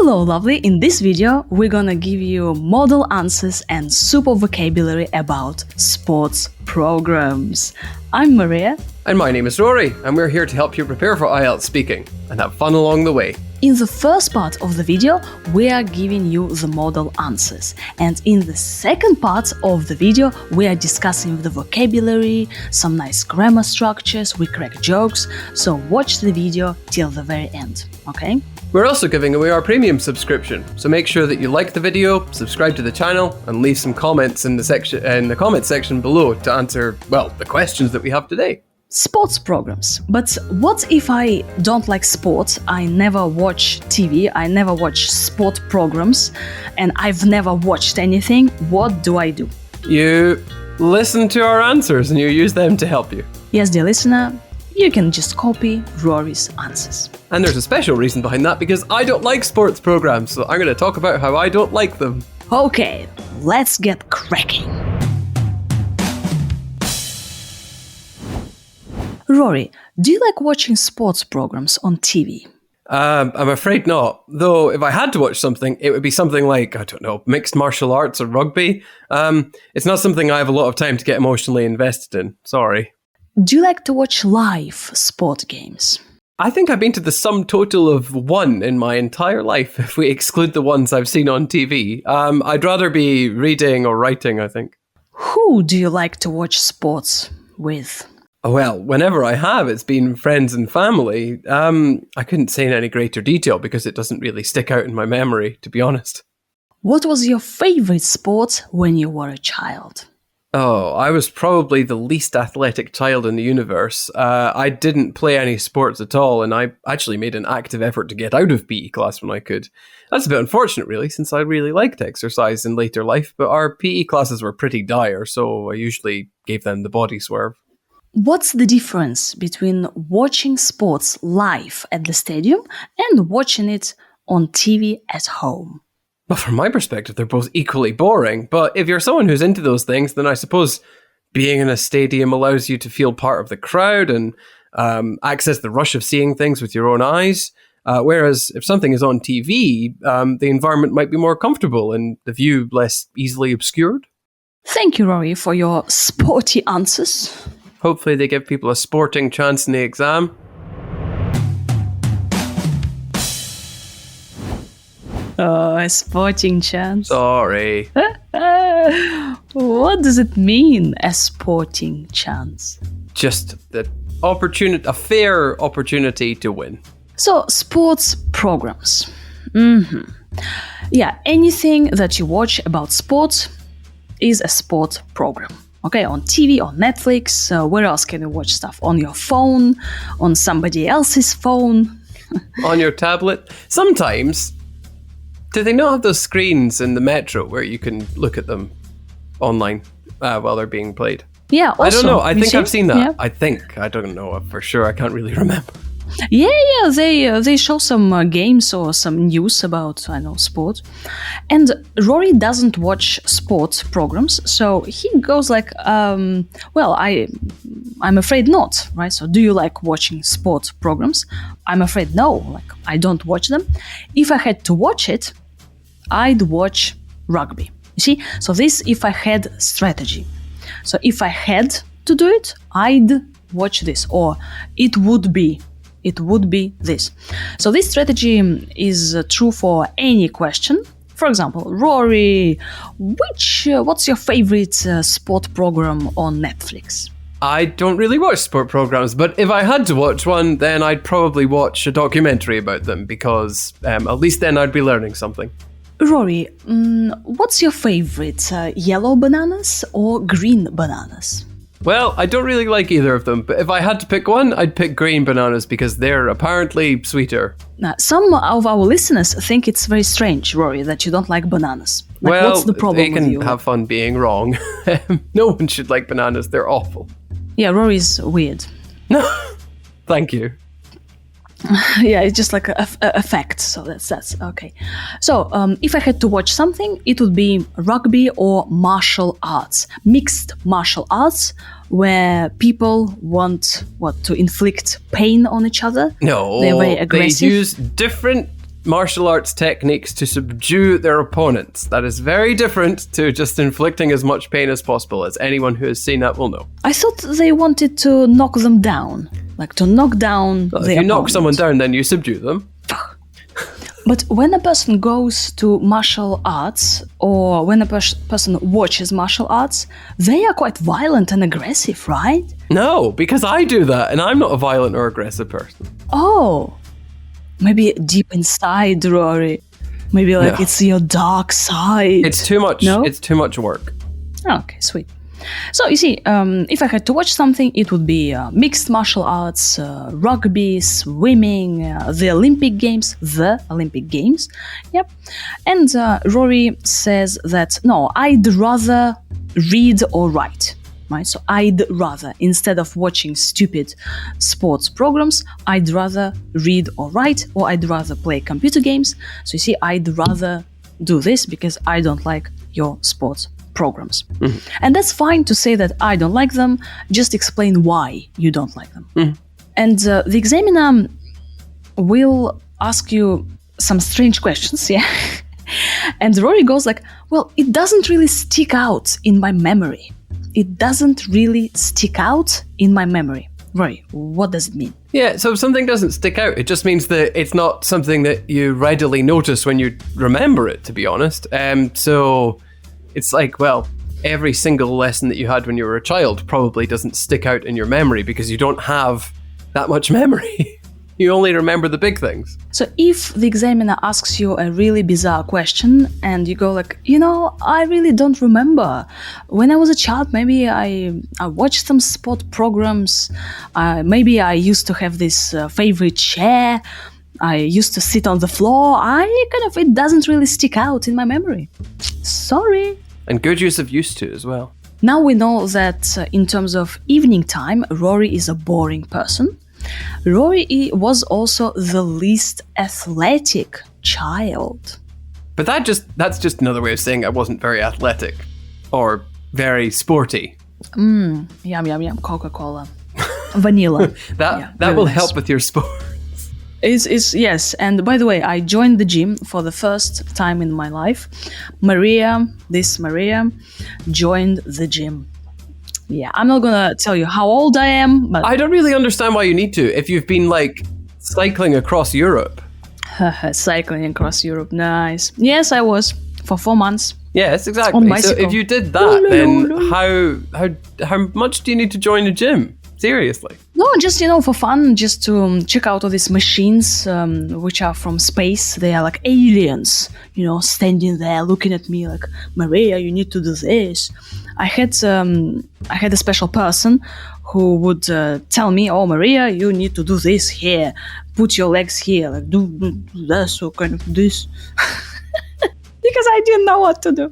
Hello, lovely. In this video, we're gonna give you model answers and super vocabulary about sports programs. I'm Maria. And my name is Rory, and we're here to help you prepare for IELTS speaking and have fun along the way. In the first part of the video, we are giving you the model answers. And in the second part of the video, we are discussing the vocabulary, some nice grammar structures, we crack jokes. So watch the video till the very end, okay? We're also giving away our premium subscription, so make sure that you like the video, subscribe to the channel, and leave some comments in the comment section below to answer, well, the questions that we have today. Sports programs. But what if I don't like sports? I never watch TV, I never watch sport programs, and I've never watched anything. What do I do? You listen to our answers and you use them to help you. Yes, dear listener, you can just copy Rory's answers. And there's a special reason behind that because I don't like sports programs, so I'm going to talk about how I don't like them. Okay, let's get cracking. Rory, do you like watching sports programs on TV? I'm afraid not. Though if I had to watch something, it would be something like, I don't know, mixed martial arts or rugby. It's not something I have a lot of time to get emotionally invested in. Sorry. Do you like to watch live sport games? I think I've been to the sum total of one in my entire life, if we exclude the ones I've seen on TV. I'd rather be reading or writing, I think. Who do you like to watch sports with? Well, whenever I have, it's been friends and family. I couldn't say in any greater detail because it doesn't really stick out in my memory, to be honest. What was your favorite sport when you were a child? Oh, I was probably the least athletic child in the universe. I didn't play any sports at all, and I actually made an active effort to get out of PE class when I could. That's a bit unfortunate, really, since I really liked exercise in later life, but our PE classes were pretty dire, so I usually gave them the body swerve. What's the difference between watching sports live at the stadium and watching it on TV at home? Well, from my perspective, they're both equally boring, but if you're someone who's into those things, then I suppose being in a stadium allows you to feel part of the crowd and access the rush of seeing things with your own eyes. Whereas if something is on TV, the environment might be more comfortable and the view less easily obscured. Thank you, Rory, for your sporty answers. Hopefully they give people a sporting chance in the exam. Oh, a sporting chance. Sorry. What does it mean, a sporting chance? Just a fair opportunity to win. So, sports programs. Yeah, anything that you watch about sports is a sport program. Okay, on TV, on Netflix, where else can you watch stuff? On your phone, on somebody else's phone? On your tablet? Sometimes. Do they not have those screens in the metro where you can look at them online while they're being played? Yeah, also, I don't know. I think I've seen that. Yeah. I don't know for sure. I can't really remember. Yeah, they show some games or some news about, sport. And Rory doesn't watch sports programs, so he goes like, I'm afraid not, right? So do you like watching sports programs? I'm afraid no, like I don't watch them. If I had to watch it, I'd watch rugby. You see? So this if I had strategy. So if I had to do it, I'd watch this, or it would be this. So this strategy is true for any question. For example, Rory, what's your favorite sport program on Netflix? I don't really watch sport programs, but if I had to watch one, then I'd probably watch a documentary about them because at least then I'd be learning something. Rory, what's your favorite, yellow bananas or green bananas? Well, I don't really like either of them, but if I had to pick one, I'd pick green bananas because they're apparently sweeter. Now, some of our listeners think it's very strange, Rory, that you don't like bananas. Like, well, what's the problem they can with you? have fun being wrong. No one should like bananas, they're awful. Yeah, Rory's weird. No, thank you. Yeah, it's just like a fact, so that's okay. So, if I had to watch something, it would be rugby or martial arts, mixed martial arts, where people want to inflict pain on each other. No, they're very aggressive. they use different martial arts techniques to subdue their opponents. That is very different to just inflicting as much pain as possible, as anyone who has seen that will know. I thought they wanted to knock them down. Like to knock down Well, the if you knock opponent. someone down, then you subdue them. But when a person goes to martial arts or when a person watches martial arts, they are quite violent and aggressive, right? No, because I do that, and I'm not a violent or aggressive person. Oh, maybe deep inside, Rory. Maybe like No. it's your dark side. It's too much. No? It's too much work. Okay, sweet. So you see, if I had to watch something, it would be mixed martial arts, rugby, swimming, the Olympic Games. Yep. And Rory says that no, I'd rather read or write. Right, so I'd rather, instead of watching stupid sports programs, I'd rather read or write, or I'd rather play computer games. So you see, I'd rather do this because I don't like your sports programs. And that's fine to say that I don't like them, just explain why you don't like them. And the examiner will ask you some strange questions, yeah? And Rory goes like, well, it doesn't really stick out in my memory. It doesn't really stick out in my memory. Rory, what does it mean? Yeah, so if something doesn't stick out, it just means that it's not something that you readily notice when you remember it, to be honest. So it's like, well, every single lesson that you had when you were a child probably doesn't stick out in your memory because you don't have that much memory. You only remember the big things. So if the examiner asks you a really bizarre question and you go like, I really don't remember. When I was a child, maybe I watched some sport programs. Maybe I used to have this favorite chair. I used to sit on the floor. It doesn't really stick out in my memory. Sorry. And good use of used to as well. Now we know that in terms of evening time, Rory is a boring person. Rory was also the least athletic child. But that's just another way of saying I wasn't very athletic or very sporty. Yum, Coca-Cola. Vanilla. That really will nice. help with your sport. Is yes, and by the way, I joined the gym for the first time in my life. Maria joined the gym. Yeah, I'm not gonna tell you how old I am, but I don't really understand why you need to if you've been like cycling across Europe. cycling across Europe, nice. Yes, I was for 4 months. Yes, On exactly. So bicycle. if you did that, then how much do you need to join a gym? Seriously. No, just for fun, just to check out all these machines, which are from space. They are like aliens, standing there looking at me like, Maria, you need to do this. I had a special person who would tell me, oh, Maria, you need to do this here. Put your legs here, like do this or kind of this. Because I didn't know what to do.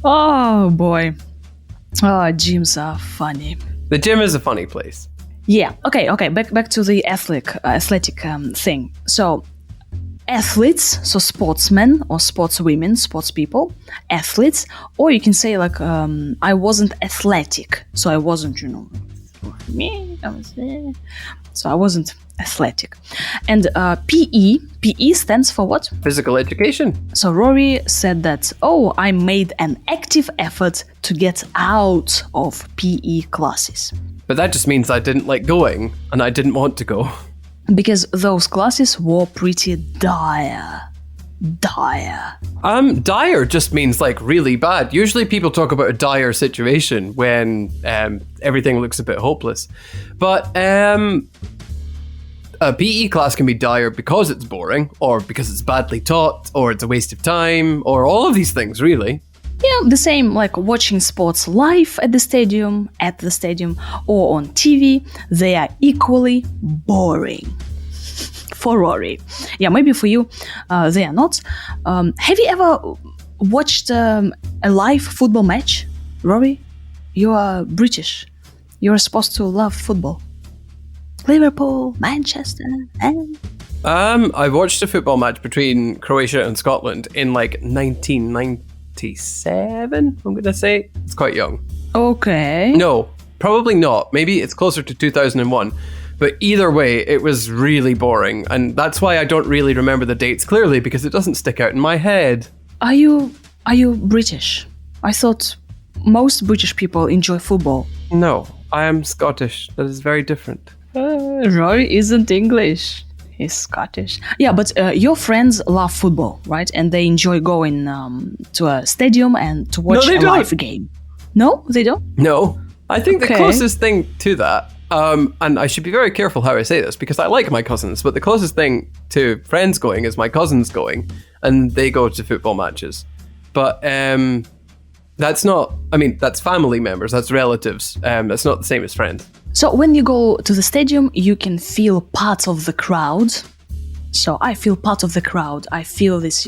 Oh boy. Oh, gyms are funny. The gym is a funny place. Yeah. Okay. Back to the athletic thing. So, athletes, so sportsmen or sportswomen, sports people, athletes, or you can say like I wasn't athletic, so I wasn't, so I wasn't athletic. And PE stands for what? Physical education. So Rory said that, oh, I made an active effort to get out of PE classes. But that just means I didn't like going and I didn't want to go. Because those classes were pretty dire. Dire just means like really bad. Usually people talk about a dire situation when everything looks a bit hopeless. But a PE class can be dire because it's boring, or because it's badly taught, or it's a waste of time, or all of these things, really. Yeah, the same like watching sports live at the stadium, or on TV. They are equally boring. For Rory. Yeah, maybe for you, they are not. Have you ever watched a live football match? Rory, you are British. You're supposed to love football. Liverpool, Manchester, and... I watched a football match between Croatia and Scotland in like 1997, I'm going to say. It's quite young. Okay. No, probably not. Maybe it's closer to 2001. But either way, it was really boring. And that's why I don't really remember the dates clearly, because it doesn't stick out in my head. Are you British? I thought most British people enjoy football. No, I am Scottish. That is very different. Rory isn't English. He's Scottish. Yeah, but your friends love football, right? And they enjoy going to a stadium and to watch a live game. No, they don't? No. I think the closest thing to that, and I should be very careful how I say this because I like my cousins, but the closest thing to friends going is my cousins going, and they go to football matches. But that's not, I mean, that's family members, that's relatives. That's not the same as friends. So when you go to the stadium, you can feel part of the crowd. So I feel part of the crowd. I feel this,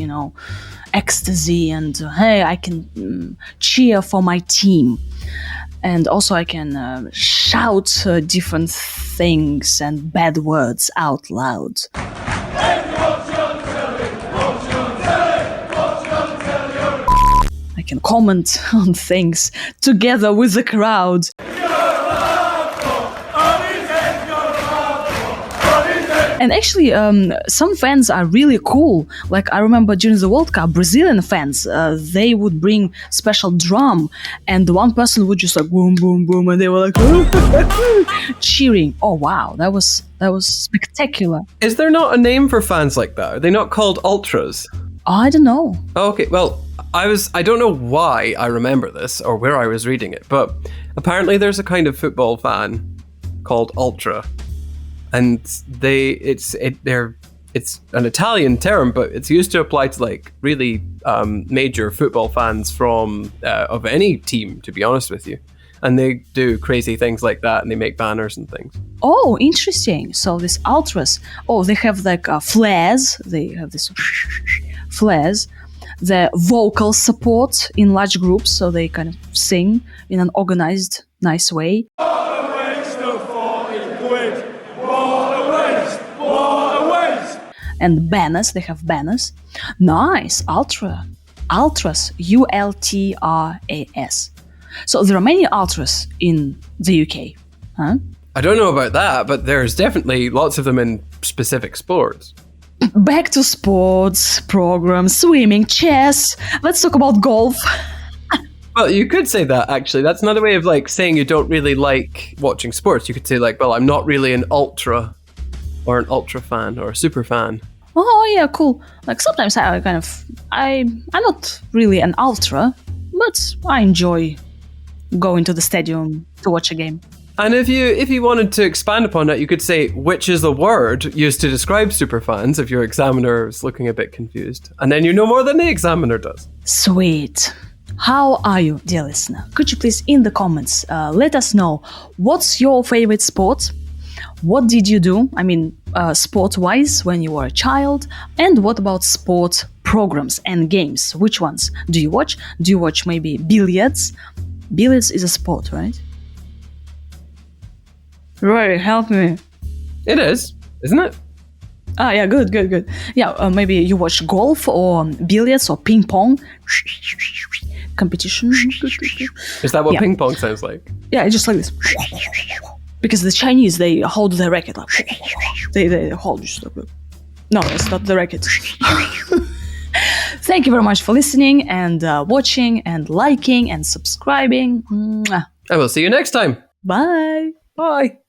ecstasy and, hey, I can cheer for my team. And also I can shout different things and bad words out loud. I can comment on things together with the crowd. And actually, some fans are really cool. Like I remember during the World Cup, Brazilian fans, they would bring special drum, and one person would just like boom, boom, boom, and they were like cheering. Oh wow, that was spectacular. Is there not a name for fans like that? Are they not called ultras? I don't know. Okay, well, I don't know why I remember this or where I was reading it, but apparently there's a kind of football fan called ultra. And it's an Italian term, but it's used to apply to like really major football fans from of any team, to be honest with you. And they do crazy things like that, and they make banners and things. Oh, interesting. So these ultras, they have like flares. They have this flares. The vocal support in large groups, so they kind of sing in an organized, nice way. And banners, they have banners. Nice, ultras, ULTRAS. So there are many ultras in the UK, huh? I don't know about that, but there's definitely lots of them in specific sports. Back to sports, programs, swimming, chess. Let's talk about golf. Well, you could say that, actually. That's another way of like saying you don't really like watching sports. You could say like, well, I'm not really an ultra or an ultra fan or a super fan. Oh yeah, cool. Like sometimes I'm not really an ultra, but I enjoy going to the stadium to watch a game. And if you wanted to expand upon that, you could say which is a word used to describe superfans if your examiner is looking a bit confused. And then you know more than the examiner does. Sweet. How are you, dear listener? Could you please in the comments let us know what's your favorite sport? What did you do? I mean, sport-wise when you were a child? And what about sport programs and games? Which ones do you watch? Do you watch maybe billiards? Billiards is a sport, right? Rory, help me. It is, isn't it? Ah, yeah, good. Yeah, maybe you watch golf or billiards or ping pong competition. Is that what ping pong sounds like? Yeah, it's just like this. Because the Chinese, they hold the racket like they hold just like, no, it's not the racket. Thank you very much for listening and watching and liking and subscribing. Mwah. I will see you next time. Bye. Bye.